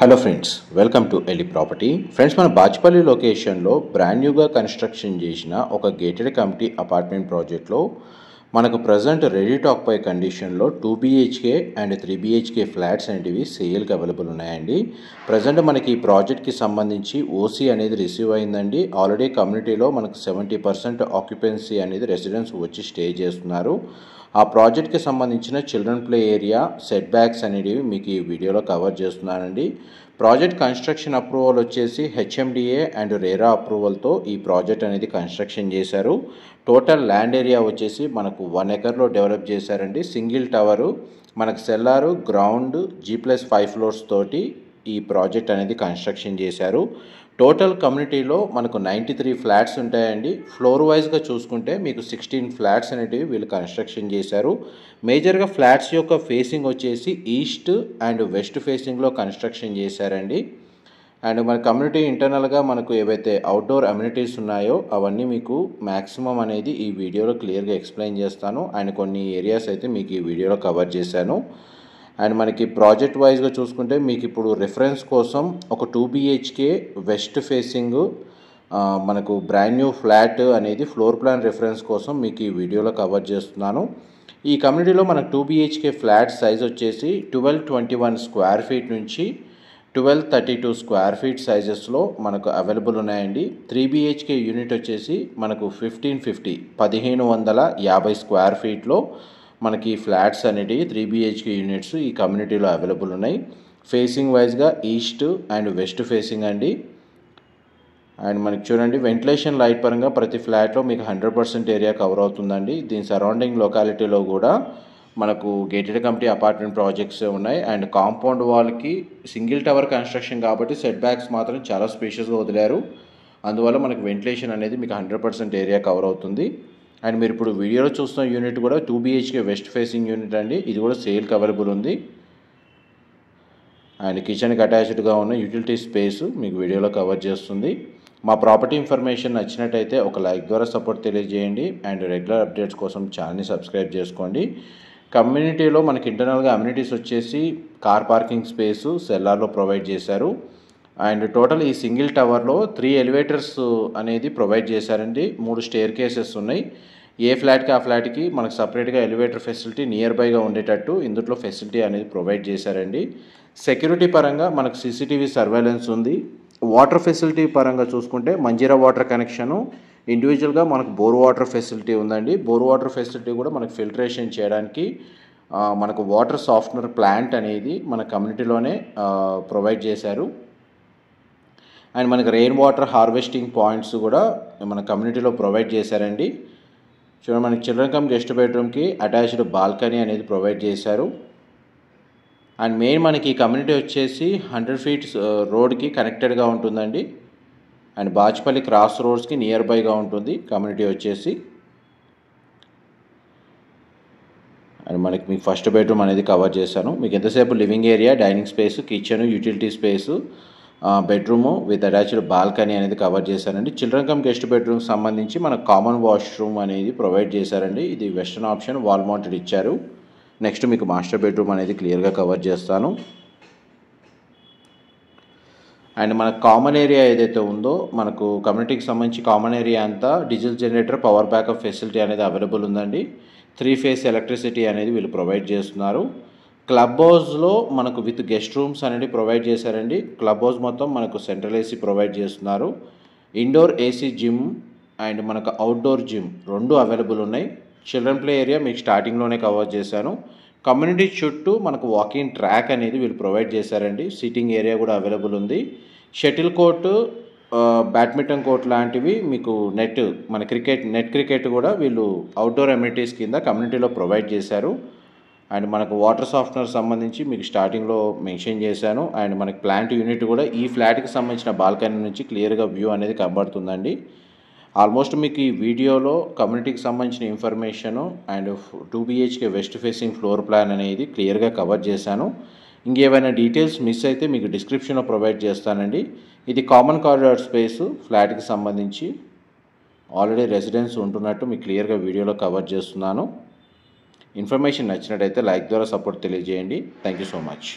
Hello friends, welcome to Eli property. Friends, మన బాచ్పల్లి లొకేషన్లో brand న్యూగా కన్స్ట్రక్షన్ చేసిన ఒక గేటెడ్ కమ్యూనిటీ అపార్ట్మెంట్ ప్రాజెక్ట్లో మనకు ప్రజెంట్ రెడీ టు ఆక్యుపై కండిషన్లో 2 BHK అండ్ 3 BHK ఫ్లాట్స్ అనేటివి సేల్కి అవైలబుల్ ఉన్నాయండి. ప్రజెంట్ మనకి ఈ ప్రాజెక్ట్కి సంబంధించి ఓసీ అనేది రిసీవ్ అయిందండి. ఆల్రెడీ కమ్యూనిటీలో మనకు 70% ఆక్యుపెన్సీ అనేది రెసిడెంట్స్ వచ్చి స్టే చేస్తున్నారు. ఆ ప్రాజెక్ట్కి సంబంధించిన children play area, set backs అనేవి మీకు ఈ వీడియోలో కవర్ చేస్తున్నానండి. ప్రాజెక్ట్ కన్స్ట్రక్షన్ అప్రూవల్ వచ్చేసి హెచ్ఎండిఏ అండ్ రేరా అప్రూవల్తో ఈ ప్రాజెక్ట్ అనేది కన్స్ట్రక్షన్ చేశారు. టోటల్ ల్యాండ్ ఏరియా వచ్చేసి మనకు 1 ఎకర్లో డెవలప్ చేశారండి. సింగిల్ టవరు, మనకు సెల్లారు, గ్రౌండ్, G+5 ఫ్లోర్స్ తోటి ఈ ప్రాజెక్ట్ అనేది కన్స్ట్రక్షన్ చేశారు. టోటల్ కమ్యూనిటీలో మనకు 93 ఫ్లాట్స్ ఉంటాయండి. ఫ్లోర్ వైజ్గా చూసుకుంటే మీకు 16 ఫ్లాట్స్ అనేటివి వీళ్ళు కన్స్ట్రక్షన్ చేశారు. మేజర్గా ఫ్లాట్స్ యొక్క ఫేసింగ్ వచ్చేసి ఈస్ట్ అండ్ వెస్ట్ ఫేసింగ్లో కన్స్ట్రక్షన్ చేశారండి. అండ్ మన కమ్యూనిటీ ఇంటర్నల్గా మనకు ఏవైతే అవుట్డోర్ అమ్యూనిటీస్ ఉన్నాయో అవన్నీ మీకు మ్యాక్సిమం అనేది ఈ వీడియోలో క్లియర్గా ఎక్స్ప్లెయిన్ చేస్తాను. అండ్ కొన్ని ఏరియాస్ అయితే మీకు ఈ వీడియోలో కవర్ చేశాను. అండ్ మనకి ప్రాజెక్ట్ వైజ్గా చూసుకుంటే మీకు ఇప్పుడు రిఫరెన్స్ కోసం ఒక 2 BHK వెస్ట్ ఫేసింగ్ మనకు బ్రాండ్ న్యూ ఫ్లాట్ అనేది ఫ్లోర్ ప్లాన్ రిఫరెన్స్ కోసం మీకు ఈ వీడియోలో కవర్ చేస్తున్నాను. ఈ కమ్యూనిటీలో మనకు 2 BHK ఫ్లాట్ సైజ్ వచ్చేసి 1221 స్క్వేర్ ఫీట్ నుంచి 1232 స్క్వేర్ ఫీట్ సైజెస్లో మనకు అవైలబుల్ ఉన్నాయండి. 3 BHK యూనిట్ వచ్చేసి మనకు 1550 స్క్వేర్ ఫీట్లో మనకి ఫ్లాట్స్ అనేటివి 3 BHK యూనిట్స్ ఈ కమ్యూనిటీలో అవైలబుల్ ఉన్నాయి. ఫేసింగ్ వైజ్గా ఈస్ట్ అండ్ వెస్ట్ ఫేసింగ్ అండి. అండ్ మనకి చూడండి, వెంటిలేషన్ లైట్ పరంగా ప్రతి ఫ్లాట్లో మీకు 100% ఏరియా కవర్ అవుతుందండి. దీని సరౌండింగ్ లొకాలిటీలో కూడా మనకు గేటెడ్ కమ్యూనిటీ అపార్ట్మెంట్ ప్రాజెక్ట్స్ ఉన్నాయి. అండ్ కాంపౌండ్ వాల్కి సింగిల్ టవర్ కన్స్ట్రక్షన్ కాబట్టి సెట్ బ్యాక్స్ మాత్రం చాలా స్పేషియస్గా వదిలారు. అందువల్ల మనకు వెంటిలేషన్ అనేది మీకు 100% ఏరియా కవర్ అవుతుంది. అండ్ మీరు ఇప్పుడు వీడియోలో చూస్తున్న యూనిట్ కూడా 2 BHK వెస్ట్ ఫేసింగ్ యూనిట్ అండి. ఇది కూడా సేల్కి అవైలబుల్ ఉంది. అండ్ కిచెన్కి అటాచ్డ్గా ఉన్న యూటిలిటీ స్పేస్ మీకు వీడియోలో కవర్ చేస్తుంది. మా ప్రాపర్టీ ఇన్ఫర్మేషన్ నచ్చినట్టయితే ఒక లైక్ ద్వారా సపోర్ట్ తెలియజేయండి. అండ్ రెగ్యులర్ అప్డేట్స్ కోసం ఛానల్ని సబ్స్క్రైబ్ చేసుకోండి. కమ్యూనిటీలో మనకి ఇంటర్నల్గా అమ్యూనిటీస్ వచ్చేసి కార్ పార్కింగ్ స్పేసు సెల్లార్లో ప్రొవైడ్ చేశారు. అండ్ టోటల్ ఈ సింగిల్ టవర్లో 3 ఎలివేటర్స్ అనేది ప్రొవైడ్ చేశారండి. 3 స్టేర్ కేసెస్ ఉన్నాయి. ఏ ఫ్లాట్కి ఆ ఫ్లాట్కి మనకు సపరేట్గా ఎలివేటర్ ఫెసిలిటీ నియర్ బైగా ఉండేటట్టు ఇందులో ఫెసిలిటీ అనేది ప్రొవైడ్ చేశారండి. సెక్యూరిటీ పరంగా మనకు CCTV సర్వేలెన్స్ ఉంది. వాటర్ ఫెసిలిటీ పరంగా చూసుకుంటే మంజీరా వాటర్ కనెక్షను, ఇండివిజువల్గా మనకు బోర్ వాటర్ ఫెసిలిటీ ఉందండి. బోర్ వాటర్ ఫెసిలిటీ కూడా మనకు ఫిల్టరేషన్ చేయడానికి మనకు వాటర్ సాఫ్ట్నర్ ప్లాంట్ అనేది మన కమ్యూనిటీలోనే ప్రొవైడ్ చేశారు. అండ్ మనకి రెయిన్ వాటర్ హార్వెస్టింగ్ పాయింట్స్ కూడా మన కమ్యూనిటీలో ప్రొవైడ్ చేశారండి. చూడండి, మనకి చిల్డ్రన్ కమ్ గెస్ట్ బెడ్రూమ్కి అటాచ్డ్ బాల్కనీ అనేది ప్రొవైడ్ చేశారు. అండ్ మెయిన్ మనకి ఈ కమ్యూనిటీ వచ్చేసి 100 feet రోడ్కి కనెక్టెడ్గా ఉంటుందండి. అండ్ బాచ్పల్లి క్రాస్ రోడ్స్కి నియర్ బైగా ఉంటుంది కమ్యూనిటీ వచ్చేసి. అండ్ మనకి మీకు ఫస్ట్ బెడ్రూమ్ అనేది కవర్ చేశాను. మీకు ఎంతసేపు living area, dining space, kitchen, utility space, bedroom with attached balcony అనేది కవర్ చేశారండి. చిల్డ్రన్ కమ్ గెస్ట్ బెడ్రూమ్కి సంబంధించి మనకు కామన్ వాష్రూమ్ అనేది ప్రొవైడ్ చేశారండి. ఇది వెస్టర్న్ ఆప్షన్, వాల్ మౌంటెడ్ ఇచ్చారు. నెక్స్ట్ మీకు మాస్టర్ బెడ్రూమ్ అనేది క్లియర్గా కవర్ చేస్తాను. అండ్ మన కామన్ ఏరియా ఏదైతే ఉందో మనకు కమ్యూనిటీకి సంబంధించి కామన్ ఏరియా అంతా diesel generator, power backup facility అనేది అవైలబుల్ ఉందండి. 3 phase ఎలక్ట్రిసిటీ అనేది వీళ్ళు ప్రొవైడ్ చేస్తున్నారు. క్లబ్ హౌస్లో మనకు విత్ గెస్ట్ రూమ్స్ అనేది ప్రొవైడ్ చేశారండి. క్లబ్ హౌస్ మొత్తం మనకు సెంట్రల్ AC ప్రొవైడ్ చేస్తున్నారు. ఇండోర్ AC జిమ్ అండ్ మనకు అవుట్డోర్ జిమ్ 2 అవైలబుల్ ఉన్నాయి. చిల్డ్రన్ ప్లే ఏరియా మీకు స్టార్టింగ్లోనే కవర్ చేశాను. కమ్యూనిటీ చుట్టూ మనకు వాకింగ్ ట్రాక్ అనేది వీళ్ళు ప్రొవైడ్ చేశారండి. సిట్టింగ్ ఏరియా కూడా అవైలబుల్ ఉంది. షటిల్ కోర్టు, బ్యాడ్మింటన్ కోర్ట్ లాంటివి మీకు మన నెట్ క్రికెట్ కూడా వీళ్ళు అవుట్డోర్ అమ్యూనిటీస్ కింద కమ్యూనిటీలో ప్రొవైడ్ చేశారు. అండ్ మనకు వాటర్ సాఫ్ట్నర్ సంబంధించి మీకు స్టార్టింగ్లో మెన్షన్ చేశాను. అండ్ మనకి ప్లాంట్ యూనిట్ కూడా ఈ ఫ్లాట్కి సంబంధించిన బాల్కనీ నుంచి క్లియర్గా వ్యూ అనేది కనబడుతుందండి. ఆల్మోస్ట్ మీకు ఈ వీడియోలో కమ్యూనిటీకి సంబంధించిన information and 2 BHK west facing floor plan అనేది క్లియర్గా కవర్ చేశాను. ఇంకేమైనా డీటెయిల్స్ మిస్ అయితే మీకు డిస్క్రిప్షన్లో ప్రొవైడ్ చేస్తానండి. ఇది కామన్ కారిడార్ స్పేసు ఫ్లాట్కి సంబంధించి ఆల్రెడీ రెసిడెన్స్ ఉంటున్నట్టు మీకు క్లియర్గా వీడియోలో కవర్ చేస్తున్నాను. ఇన్ఫర్మేషన్ నచ్చినట్టయితే లైక్ ద్వారా సపోర్ట్ తెలియజేయండి. Thank you so much.